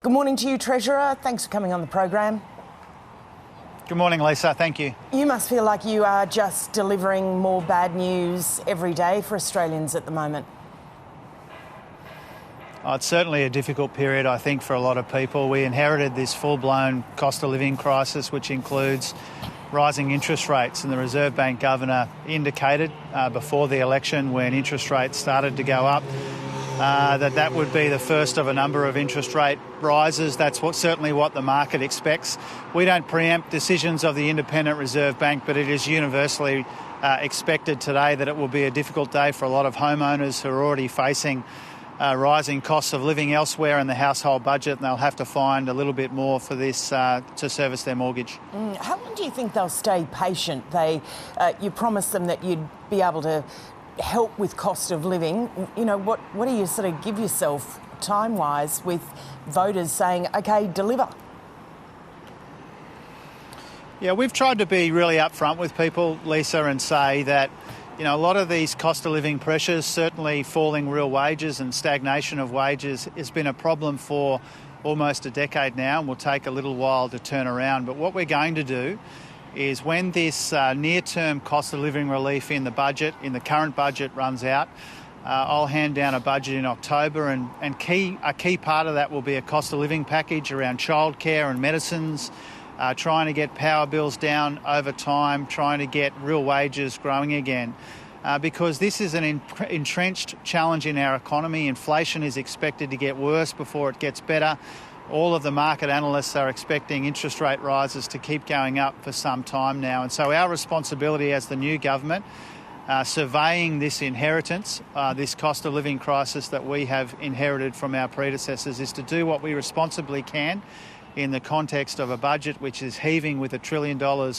Good morning to you, Treasurer. Thanks for coming on the program. Good morning, Lisa. Thank you. You must feel like you are just delivering more bad news every day for Australians at the moment. It's certainly a difficult period, I think, for a lot of people. We inherited this full-blown cost of living crisis, which includes rising interest rates, and the Reserve Bank Governor indicated before the election, when interest rates started to go up, that would be the first of a number of interest rate rises. That's certainly what the market expects. We don't preempt decisions of the Independent Reserve Bank, but it is universally expected today that it will be a difficult day for a lot of homeowners who are already facing rising costs of living elsewhere in the household budget, and they'll have to find a little bit more for this to service their mortgage. How long do you think they'll stay patient? You promised them that you'd be able to help with cost of living. You know, what do you sort of give yourself time-wise with voters saying, OK, deliver? Yeah, we've tried to be really upfront with people, Lisa, and say that, you know, a lot of these cost of living pressures, certainly falling real wages and stagnation of wages, has been a problem for almost a decade now and will take a little while to turn around. But what we're going to do is, when this near-term cost of living relief in the current budget runs out, I'll hand down a budget in October, and a key part of that will be a cost of living package around childcare and medicines, trying to get power bills down over time, trying to get real wages growing again. Because this is an entrenched challenge in our economy. Inflation is expected to get worse before it gets better. All of the market analysts are expecting interest rate rises to keep going up for some time now. And so our responsibility as the new government, surveying this inheritance, this cost of living crisis that we have inherited from our predecessors, is to do what we responsibly can in the context of a budget which is heaving with $1 trillion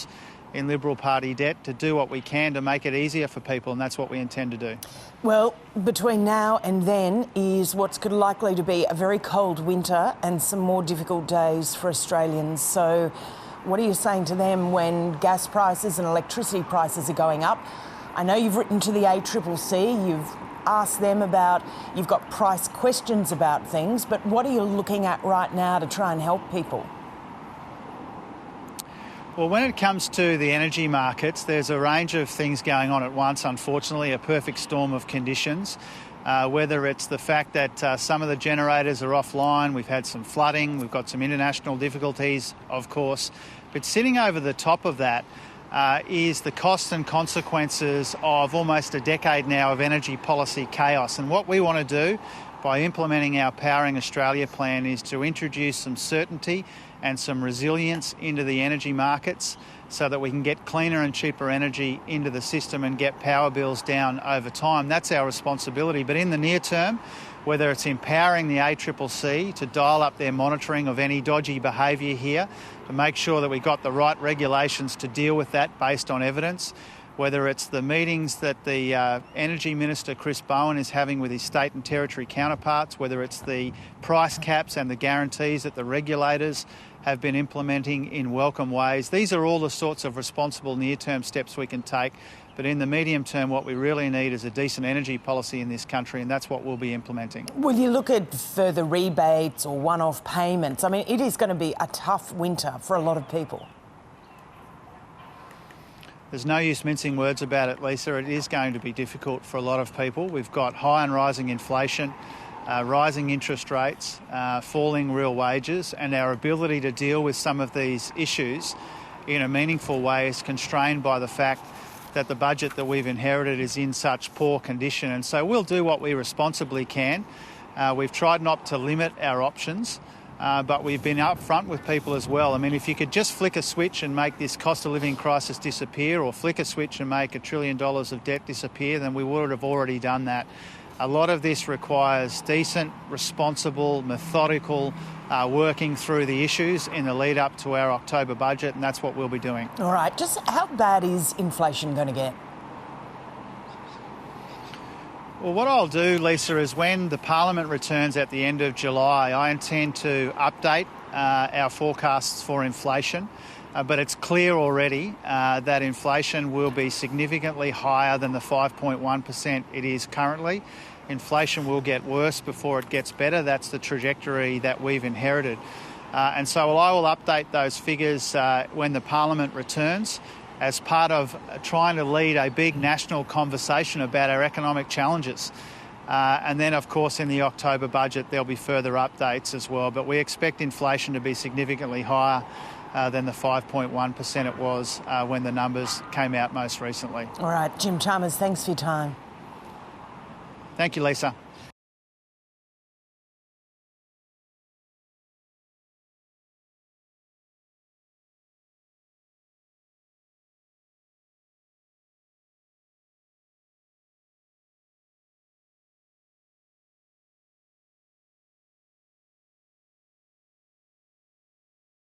in Liberal Party debt, to do what we can to make it easier for people, and that's what we intend to do. Well, between now and then is what's likely to be a very cold winter and some more difficult days for Australians. So what are you saying to them when gas prices and electricity prices are going up? I know you've written to the ACCC, you've asked them about, you've got price questions about things, but what are you looking at right now to try and help people? Well, when it comes to the energy markets, there's a range of things going on at once, unfortunately, a perfect storm of conditions. Whether it's the fact that some of the generators are offline, we've had some flooding, we've got some international difficulties, of course. But sitting over the top of that is the costs and consequences of almost a decade now of energy policy chaos. And what we want to do by implementing our Powering Australia plan is to introduce some certainty and some resilience into the energy markets so that we can get cleaner and cheaper energy into the system and get power bills down over time. That's our responsibility. But in the near term, whether it's empowering the ACCC to dial up their monitoring of any dodgy behaviour here, to make sure that we've got the right regulations to deal with that based on evidence, whether it's the meetings that the Energy Minister, Chris Bowen, is having with his state and territory counterparts, whether it's the price caps and the guarantees that the regulators have been implementing in welcome ways. These are all the sorts of responsible near-term steps we can take. But in the medium term, what we really need is a decent energy policy in this country, and that's what we'll be implementing. Will you look at further rebates or one-off payments? I mean, it is going to be a tough winter for a lot of people. There's no use mincing words about it, Lisa. It is going to be difficult for a lot of people. We've got high and rising inflation, rising interest rates, falling real wages, and our ability to deal with some of these issues in a meaningful way is constrained by the fact that the budget that we've inherited is in such poor condition. And so we'll do what we responsibly can. We've tried not to limit our options, but we've been upfront with people as well. I mean, if you could just flick a switch and make this cost of living crisis disappear, or flick a switch and make $1 trillion of debt disappear, then we would have already done that. A lot of this requires decent, responsible, methodical working through the issues in the lead up to our October budget, and that's what we'll be doing. All right, just how bad is inflation going to get? Well, what I'll do, Lisa, is when the Parliament returns at the end of July, I intend to update our forecasts for inflation. But it's clear already that inflation will be significantly higher than the 5.1% it is currently. inflation will get worse before it gets better. That's the trajectory that we've inherited. And so I will update those figures when the Parliament returns as part of trying to lead a big national conversation about our economic challenges. And then, of course, in the October budget, there'll be further updates as well. But we expect inflation to be significantly higher than the 5.1% it was when the numbers came out most recently. All right, Jim Chalmers, thanks for your time. Thank you, Lisa.